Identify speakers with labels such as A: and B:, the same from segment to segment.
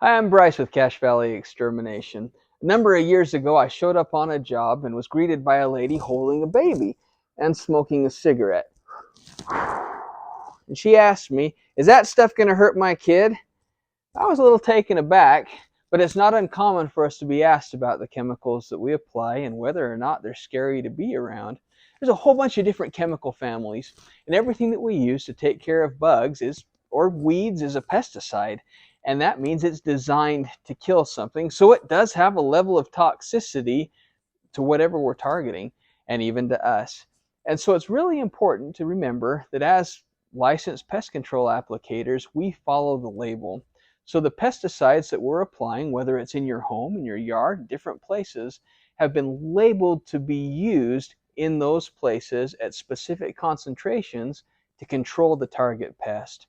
A: Hi, I'm Bryce with Cache Valley Extermination. A number of years ago, I showed up on a job and was greeted by a lady holding a baby and smoking a cigarette. And she asked me, "Is that stuff going to hurt my kid?" I was a little taken aback, but it's not uncommon for us to be asked about the chemicals that we apply and whether or not they're scary to be around. There's a whole bunch of different chemical families, and everything that we use to take care of bugs or weeds is a pesticide. And that means it's designed to kill something. So it does have a level of toxicity to whatever we're targeting and even to us. And so it's really important to remember that as licensed pest control applicators, we follow the label. So the pesticides that we're applying, whether it's in your home, in your yard, different places, have been labeled to be used in those places at specific concentrations to control the target pest.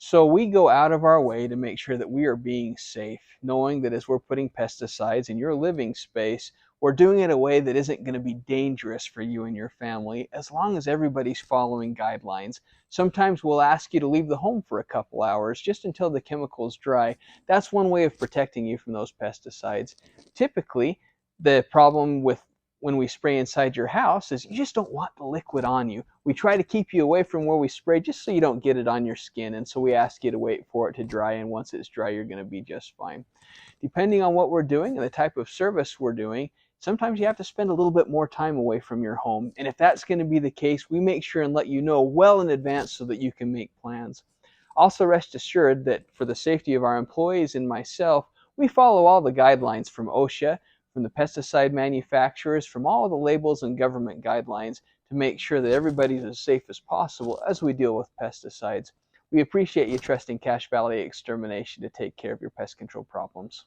A: So we go out of our way to make sure that we are being safe, knowing that as we're putting pesticides in your living space, we're doing it in a way that isn't going to be dangerous for you and your family as long as everybody's following guidelines. Sometimes we'll ask you to leave the home for a couple hours just until the chemicals dry. That's one way of protecting you from those pesticides. Typically, the problem with when we spray inside your house is you just don't want the liquid on you. We try to keep you away from where we spray just so you don't get it on your skin, and so we ask you to wait for it to dry, and once it's dry, you're going to be just fine. Depending on what we're doing and the type of service we're doing, sometimes you have to spend a little bit more time away from your home, and if that's going to be the case, we make sure and let you know well in advance so that you can make plans. Also, rest assured that for the safety of our employees and myself, we follow all the guidelines from OSHA, from the pesticide manufacturers, from all of the labels and government guidelines to make sure that everybody's as safe as possible as we deal with pesticides. We appreciate you trusting Cache Valley Extermination to take care of your pest control problems.